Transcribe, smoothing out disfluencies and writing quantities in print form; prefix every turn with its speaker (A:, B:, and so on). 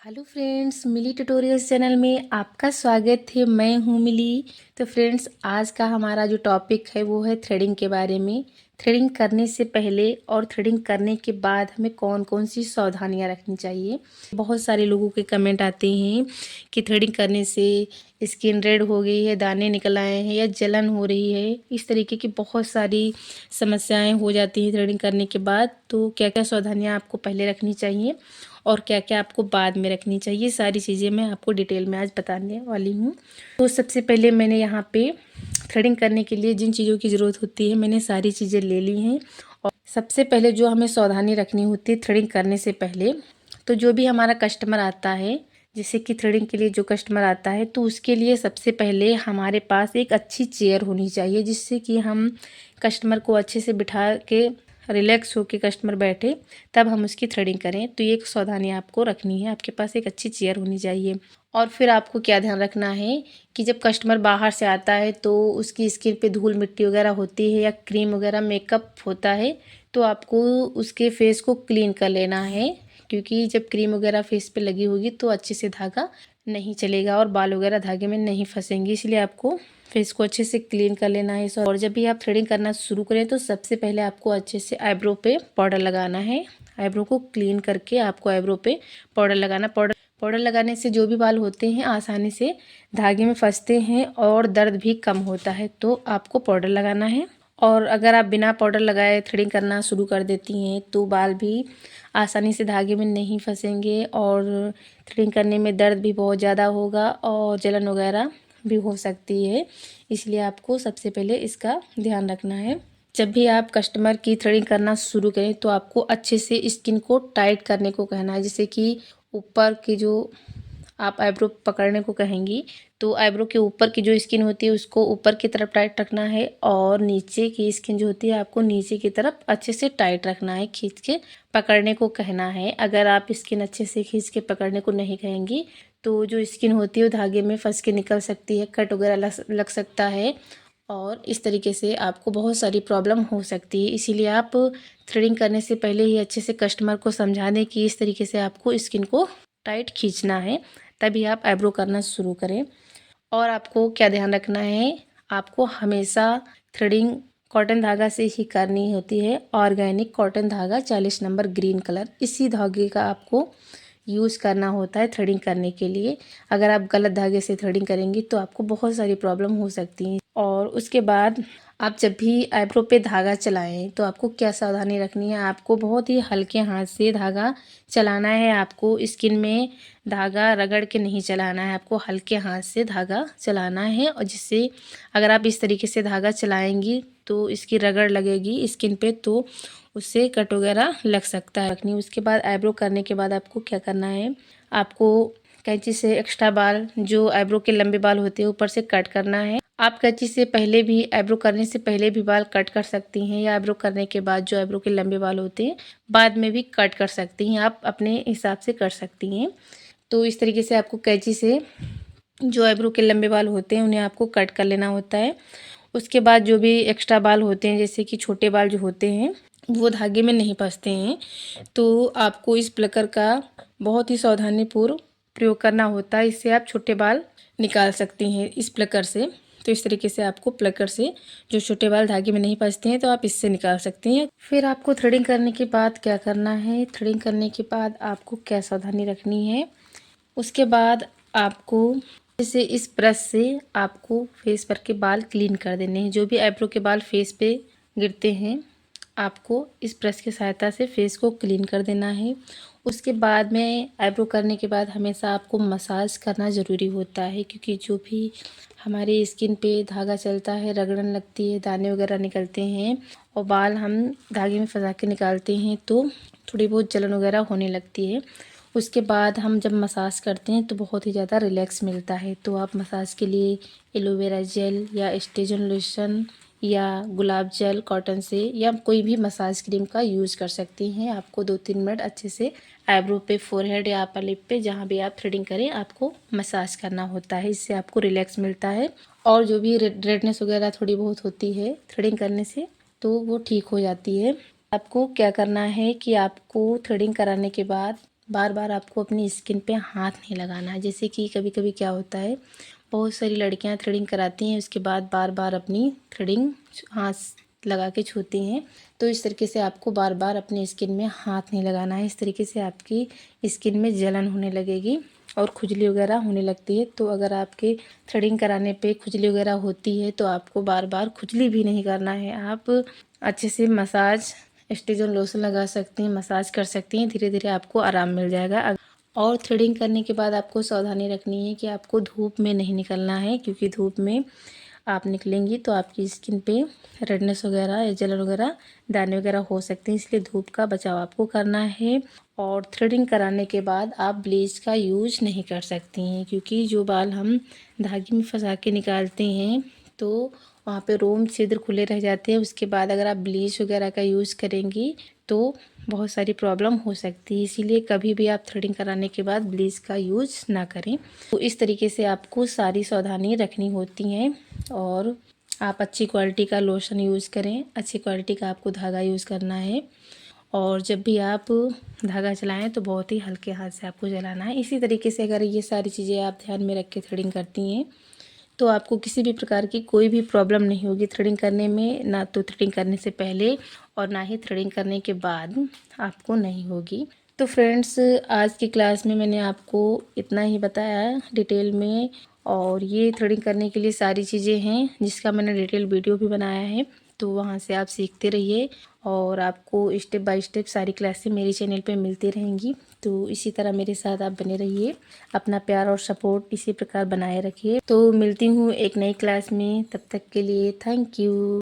A: Hello friends, मिली tutorials channel में आपका स्वागत है। मैं हूँ मिली। तो फ्रेंड्स, आज का हमारा जो टॉपिक है वो है थ्रेडिंग के बारे में। थ्रेडिंग करने से पहले और थ्रेडिंग करने के बाद हमें कौन कौन सी सावधानियाँ रखनी चाहिए। बहुत सारे लोगों के कमेंट आते हैं कि थ्रेडिंग करने से स्किन रेड हो गई है, दाने निकल आए हैं या जलन हो रही है। इस तरीके की बहुत सारी समस्याएं हो जाती हैं थ्रेडिंग करने के बाद। तो क्या क्या सावधानियाँ आपको पहले रखनी चाहिए और क्या क्या आपको बाद में रखनी चाहिए, सारी चीज़ें मैं आपको डिटेल में आज बताने वाली हूँ। तो सबसे पहले मैंने यहाँ पे थ्रेडिंग करने के लिए जिन चीज़ों की ज़रूरत होती है मैंने सारी चीज़ें ले ली हैं। और सबसे पहले जो हमें सावधानी रखनी होती है थ्रेडिंग करने से पहले, तो जो भी हमारा कस्टमर आता है, जैसे कि थ्रेडिंग के लिए जो कस्टमर आता है तो उसके लिए सबसे पहले हमारे पास एक अच्छी चेयर होनी चाहिए, जिससे कि हम कस्टमर को अच्छे से बिठा के रिलैक्स होकर कस्टमर बैठे तब हम उसकी थ्रेडिंग करें। तो ये एक सावधानी आपको रखनी है, आपके पास एक अच्छी चेयर होनी चाहिए। और फिर आपको क्या ध्यान रखना है कि जब कस्टमर बाहर से आता है तो उसकी स्किन पे धूल मिट्टी वगैरह होती है या क्रीम वगैरह मेकअप होता है, तो आपको उसके फेस को क्लीन कर लेना है, क्योंकि जब क्रीम वगैरह फेस पे लगी होगी तो अच्छे से धागा नहीं चलेगा और बाल वगैरह धागे में नहीं फंसेंगे। इसलिए आपको फेस को अच्छे से क्लीन कर लेना है। और जब भी आप थ्रेडिंग करना शुरू करें तो सबसे पहले आपको अच्छे से आईब्रो पे पाउडर लगाना है। आईब्रो को क्लीन करके आपको आईब्रो पे पाउडर लगाना। पाउडर लगाने से जो भी बाल होते हैं आसानी से धागे में फंसते हैं और दर्द भी कम होता है। तो आपको पाउडर लगाना है। और अगर आप बिना पाउडर लगाए थ्रेडिंग करना शुरू कर देती हैं तो बाल भी आसानी से धागे में नहीं फंसेंगे और थ्रेडिंग करने में दर्द भी बहुत ज़्यादा होगा और जलन वगैरह भी हो सकती है। इसलिए आपको सबसे पहले इसका ध्यान रखना है। जब भी आप कस्टमर की थ्रेडिंग करना शुरू करें तो आपको अच्छे से स्किन को टाइट करने को कहना है। जैसे कि ऊपर की जो आप आईब्रो पकड़ने को कहेंगी तो आईब्रो के ऊपर की जो स्किन होती है उसको ऊपर की तरफ टाइट रखना है और नीचे की स्किन जो होती है आपको नीचे की तरफ अच्छे से टाइट रखना है, खींच के पकड़ने को कहना है। अगर आप स्किन अच्छे से खींच के पकड़ने को नहीं कहेंगी तो जो स्किन होती है वो धागे में फंस के निकल सकती है, कट वगैरह लग सकता है और इस तरीके से आपको बहुत सारी प्रॉब्लम हो सकती है। इसीलिए आप थ्रेडिंग करने से पहले ही अच्छे से कस्टमर को समझा दें कि इस तरीके से आपको स्किन को टाइट खींचना है, तभी आप आईब्रो करना शुरू करें। और आपको क्या ध्यान रखना है, आपको हमेशा थ्रेडिंग कॉटन धागा से ही करनी होती है। ऑर्गेनिक कॉटन धागा 40 नंबर ग्रीन कलर, इसी धागे का आपको यूज़ करना होता है थ्रेडिंग करने के लिए। अगर आप गलत धागे से थ्रेडिंग करेंगी तो आपको बहुत सारी प्रॉब्लम हो सकती हैं। और उसके बाद आप जब भी आईब्रो पे धागा चलाएं तो आपको क्या सावधानी रखनी है, आपको बहुत ही हल्के हाथ से धागा चलाना है। आपको स्किन में धागा रगड़ के नहीं चलाना है, आपको हल्के हाथ से धागा चलाना है। और जिससे अगर आप इस तरीके से धागा चलाएंगी तो इसकी रगड़ लगेगी स्किन पे तो उससे कट वगैरह लग सकता है। रखनी उसके बाद आईब्रो करने के बाद आपको क्या करना है, आपको कैंची से एक्स्ट्रा बाल जो आईब्रो के लंबे बाल होते हैं ऊपर से कट करना है। आप कैंची से पहले भी आईब्रो करने से पहले भी बाल कट कर सकती हैं या आईब्रो करने के बाद जो आईब्रो के लंबे बाल होते हैं बाद में भी कट कर सकती हैं, आप अपने हिसाब से कर सकती हैं। तो इस तरीके से आपको कैंची से जो आईब्रो के लंबे बाल होते हैं उन्हें आपको कट कर लेना होता है। उसके बाद जो भी एक्स्ट्रा बाल होते हैं जैसे कि छोटे बाल जो होते हैं वो धागे में नहीं फंसते हैं, तो आपको इस प्लकर का बहुत ही सावधानीपूर्वक प्रयोग करना होता है। इससे आप छोटे बाल निकाल सकती हैं इस प्लकर से। तो इस तरीके से आपको प्लकर से जो छोटे बाल धागे में नहीं फंसते हैं तो आप इससे निकाल सकती हैं। फिर आपको थ्रेडिंग करने के बाद क्या करना है, थ्रेडिंग करने के बाद आपको क्या सावधानी रखनी है, उसके बाद आपको जैसे इस ब्रश से आपको फेस पर के बाल क्लीन कर देने हैं। जो भी आईब्रो के बाल फेस पे गिरते हैं आपको इस ब्रश की सहायता से फेस को क्लीन कर देना है। उसके बाद में आईब्रो करने के बाद हमेशा आपको मसाज करना ज़रूरी होता है, क्योंकि जो भी हमारी स्किन पे धागा चलता है रगड़न लगती है, दाने वगैरह निकलते हैं और बाल हम धागे में फंसा के निकालते हैं तो थोड़ी बहुत जलन वगैरह होने लगती है। उसके बाद हम जब मसाज करते हैं तो बहुत ही ज़्यादा रिलैक्स मिलता है। तो आप मसाज के लिए एलोवेरा जेल या स्टेजन लोशन या गुलाब जल कॉटन से या कोई भी मसाज क्रीम का यूज़ कर सकती हैं। आपको 2-3 मिनट अच्छे से आईब्रो पे, फोरहेड या अपर लिप पे जहाँ भी आप थ्रेडिंग करें आपको मसाज करना होता है। इससे आपको रिलैक्स मिलता है और जो भी रेडनेस वगैरह थोड़ी बहुत होती है थ्रेडिंग करने से तो वो ठीक हो जाती है। आपको क्या करना है कि आपको थ्रेडिंग कराने के बाद बार बार आपको अपनी स्किन पे हाथ नहीं लगाना है। जैसे कि कभी कभी क्या होता है, बहुत सारी लड़कियां थ्रेडिंग कराती हैं, उसके बाद बार बार अपनी थ्रेडिंग हाथ लगा के छूती हैं। तो इस तरीके से आपको बार बार अपनी स्किन में हाथ नहीं लगाना है। इस तरीके से आपकी स्किन में जलन होने लगेगी और खुजली वगैरह होने लगती है। तो अगर आपके थ्रेडिंग कराने पे खुजली वगैरह होती है तो आपको बार बार खुजली भी नहीं करना है। आप अच्छे से मसाज स्टेजन लोशन लगा सकती हैं, मसाज कर सकती हैं, धीरे धीरे आपको आराम मिल जाएगा। और थ्रेडिंग करने के बाद आपको सावधानी रखनी है कि आपको धूप में नहीं निकलना है, क्योंकि धूप में आप निकलेंगी तो आपकी स्किन पे रेडनेस वगैरह या जलन वगैरह, दाने वगैरह हो सकते हैं, इसलिए धूप का बचाव आपको करना है। और थ्रेडिंग कराने के बाद आप ब्लीच का यूज नहीं कर सकती हैं, क्योंकि जो बाल हम धागे में फंसा के निकालते हैं तो वहाँ पे रोम छिद्र खुले रह जाते हैं। उसके बाद अगर आप ब्लीच वगैरह का यूज़ करेंगी तो बहुत सारी प्रॉब्लम हो सकती है, इसीलिए कभी भी आप थ्रेडिंग कराने के बाद ब्लीच का यूज़ ना करें। तो इस तरीके से आपको सारी सावधानी रखनी होती हैं। और आप अच्छी क्वालिटी का लोशन यूज़ करें, अच्छी क्वालिटी का आपको धागा यूज़ करना है। और जब भी आप धागा चलाएं तो बहुत ही हल्के हाथ से आपको चलाना है। इसी तरीके से अगर ये सारी चीज़ें आप ध्यान में रख के थ्रेडिंग करती हैं तो आपको किसी भी प्रकार की कोई भी प्रॉब्लम नहीं होगी थ्रेडिंग करने में, ना तो थ्रेडिंग करने से पहले और ना ही थ्रेडिंग करने के बाद आपको नहीं होगी। तो फ्रेंड्स, आज की क्लास में मैंने आपको इतना ही बताया डिटेल में। और ये थ्रेडिंग करने के लिए सारी चीज़ें हैं जिसका मैंने डिटेल वीडियो भी बनाया है, तो वहाँ से आप सीखते रहिए। और आपको स्टेप बाय स्टेप सारी क्लासें मेरे चैनल पे मिलती रहेंगी। तो इसी तरह मेरे साथ आप बने रहिए, अपना प्यार और सपोर्ट इसी प्रकार बनाए रखिए। तो मिलती हूँ एक नई क्लास में, तब तक के लिए थैंक यू।